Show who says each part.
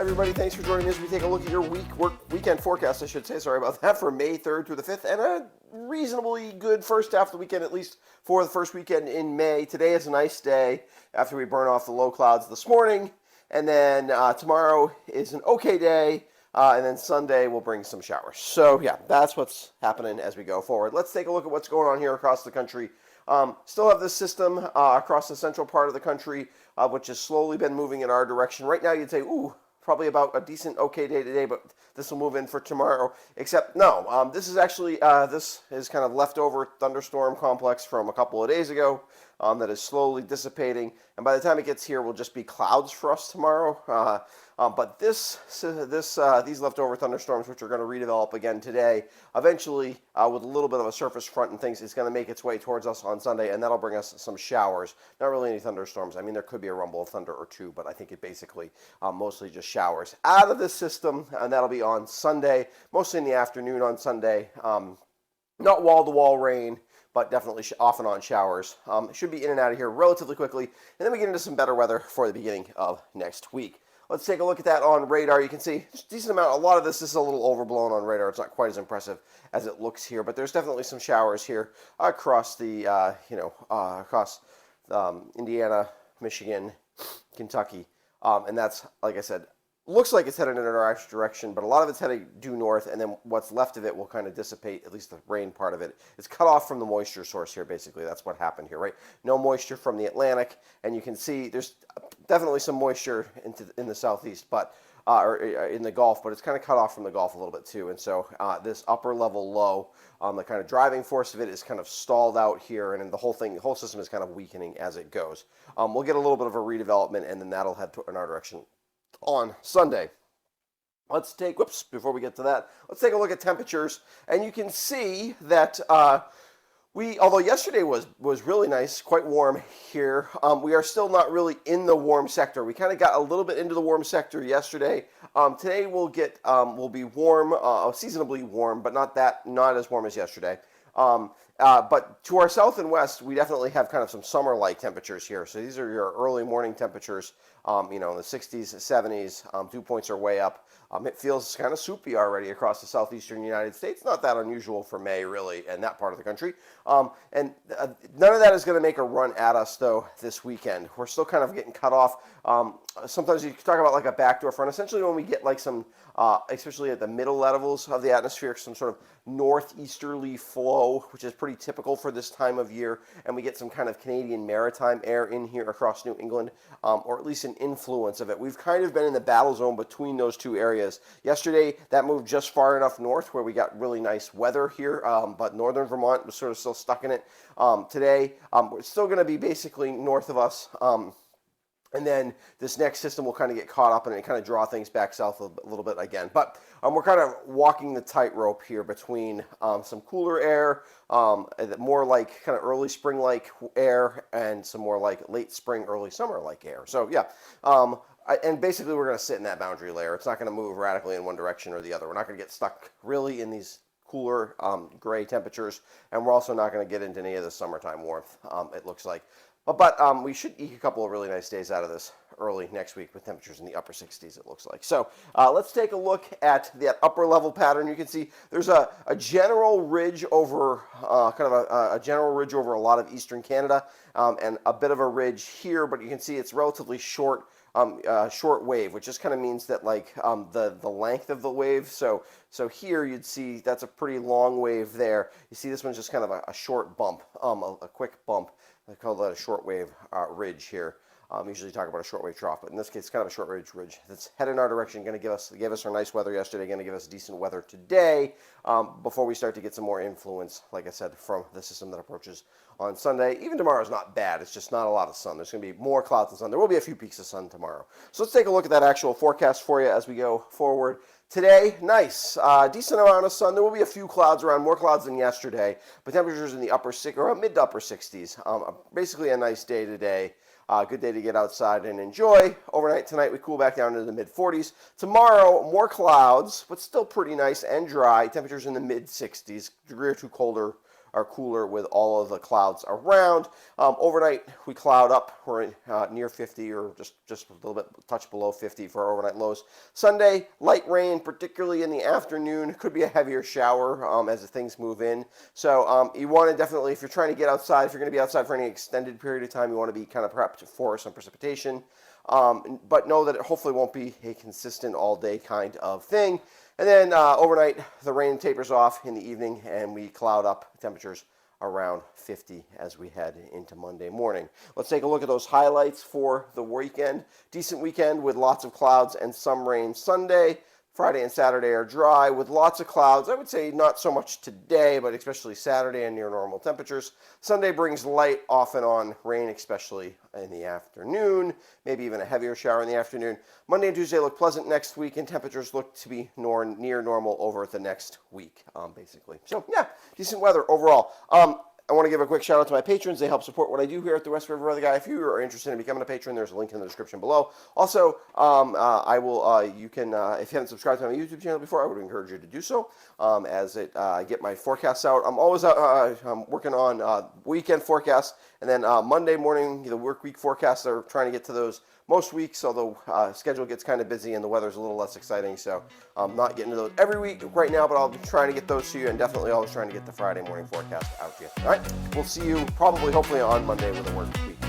Speaker 1: everybody. Thanks for joining me as we take a look at your weekend forecast, I should say. Sorry about that, for May 3rd through the 5th, and a reasonably good first half of the weekend, at least for the first weekend in May. Today is a nice day after we burn off the low clouds this morning, and then tomorrow is an okay day, and then Sunday will bring some showers. So yeah, that's what's happening as we go forward. Let's take a look at what's going on here across the country. Still have this system across the central part of the country, which has slowly been moving in our direction. Right now, you'd say, ooh, probably about a decent, okay day today, but this will move in for tomorrow. Except, no, this is actually, this is kind of leftover thunderstorm complex from a couple of days ago that is slowly dissipating. And by the time it gets here, will just be clouds for us tomorrow. But these leftover thunderstorms, which are going to redevelop again today, eventually, with a little bit of a surface front and things, it's going to make its way towards us on Sunday, and that'll bring us some showers. Not really any thunderstorms. I mean, there could be a rumble of thunder or two, but I think it basically mostly just showers out of this system, and that'll be on Sunday, mostly in the afternoon on Sunday. Not wall-to-wall rain, but definitely off and on showers. Should be in and out of here relatively quickly, and then we get into some better weather for the beginning of next week. Let's take a look at that on radar. You can see a decent amount. A lot of this is a little overblown on radar. It's not quite as impressive as it looks here, but there's definitely some showers here across the, across Indiana, Michigan, Kentucky, and that's, like I said, looks like it's headed in our direction, but a lot of it's heading due north, and then what's left of it will kind of dissipate, at least the rain part of it. It's cut off from the moisture source here, basically. That's what happened here, right? No moisture from the Atlantic, and you can see there's definitely some moisture in the southeast, but or in the Gulf, but it's kind of cut off from the Gulf a little bit too. And so this upper level low, the kind of driving force of it is kind of stalled out here, and the whole system is kind of weakening as it goes. We'll get a little bit of a redevelopment, and then that'll head in our direction on Sunday. Let's take, before we get to that, let's take a look at temperatures, and you can see that although yesterday was really nice, quite warm here, we are still not really in the warm sector. We kind of got a little bit into the warm sector yesterday. Today we'll be warm, seasonably warm, but not as warm as yesterday. But to our south and west, we definitely have kind of some summer-like temperatures here. So these are your early morning temperatures, in the 60s, 70s. Dew points are way up. It feels kind of soupy already across the southeastern United States. Not that unusual for May, really, in that part of the country. And none of that is going to make a run at us, though, this weekend. We're still kind of getting cut off. Sometimes you talk about like a backdoor front. Essentially, when we get like some, especially at the middle levels of the atmosphere, some sort of northeasterly flow, which is pretty typical for this time of year, and we get some kind of Canadian maritime air in here across New England, or at least an influence of it. We've kind of been in the battle zone between those two areas. Yesterday, that moved just far enough north where we got really nice weather here, but northern Vermont was sort of still stuck in it. Today, we're still going to be basically north of us. And then this next system will kind of get caught up and kind of draw things back south a little bit again. But we're kind of walking the tightrope here between some cooler air, more like kind of early spring-like air, and some more like late spring, early summer-like air. So yeah, and basically we're going to sit in that boundary layer. It's not going to move radically in one direction or the other. We're not going to get stuck really in these cooler gray temperatures, and we're also not going to get into any of the summertime warmth, it looks like. But we should eke a couple of really nice days out of this early next week with temperatures in the upper 60s, it looks like. So let's take a look at that upper level pattern. You can see there's a general ridge over, a general ridge over a lot of eastern Canada, and a bit of a ridge here, but you can see it's relatively short wave, which just kind of means that like the length of the wave. So here you'd see that's a pretty long wave there. You see this one's just kind of a short bump, a quick bump. I call that a shortwave ridge here. Usually talk about a shortwave trough, but in this case, it's kind of a short ridge that's headed in our direction. Going to give us our nice weather yesterday. Going to give us decent weather today before we start to get some more influence, like I said, from the system that approaches on Sunday. Even tomorrow is not bad. It's just not a lot of sun. There's going to be more clouds than sun. There will be a few peaks of sun tomorrow. So let's take a look at that actual forecast for you as we go forward. Today, nice, decent amount of sun. There will be a few clouds around, more clouds than yesterday, but temperatures in the mid to upper 60s. Basically a nice day today. Good day to get outside and enjoy. Overnight tonight, we cool back down to the mid-40s. Tomorrow, more clouds, but still pretty nice and dry. Temperatures in the mid-60s, degree or two colder are cooler with all of the clouds around. Overnight, we cloud up. We're near 50 or just a little bit touch below 50 for our overnight lows. Sunday, light rain, particularly in the afternoon. Could be a heavier shower as the things move in. So you want to definitely, if you're trying to get outside, if you're going to be outside for any extended period of time, you want to be kind of prepped for some precipitation. But know that it hopefully won't be a consistent all-day kind of thing. And then overnight, the rain tapers off in the evening, and we cloud up temperatures around 50 as we head into Monday morning. Let's take a look at those highlights for the weekend. Decent weekend with lots of clouds and some rain Sunday. Friday and Saturday are dry with lots of clouds. I would say not so much today, but especially Saturday and near normal temperatures. Sunday brings light off and on rain, especially in the afternoon, maybe even a heavier shower in the afternoon. Monday and Tuesday look pleasant next week, and temperatures look to be near normal over the next week, basically. So, yeah, decent weather overall. I want to give a quick shout out to my patrons. They help support what I do here at the West River Weather Guy. If you are interested in becoming a patron, there's a link in the description below. Also, you can, if you haven't subscribed to my YouTube channel before, I would encourage you to do so as I get my forecasts out. I'm always I'm working on weekend forecasts, and then Monday morning, the work week forecasts are trying to get to those most weeks, although schedule gets kind of busy and the weather's a little less exciting, so I'm not getting to those every week right now, but I'll be trying to get those to you, and definitely always trying to get the Friday morning forecast out to you. All right, we'll see you probably, hopefully, on Monday with a work week.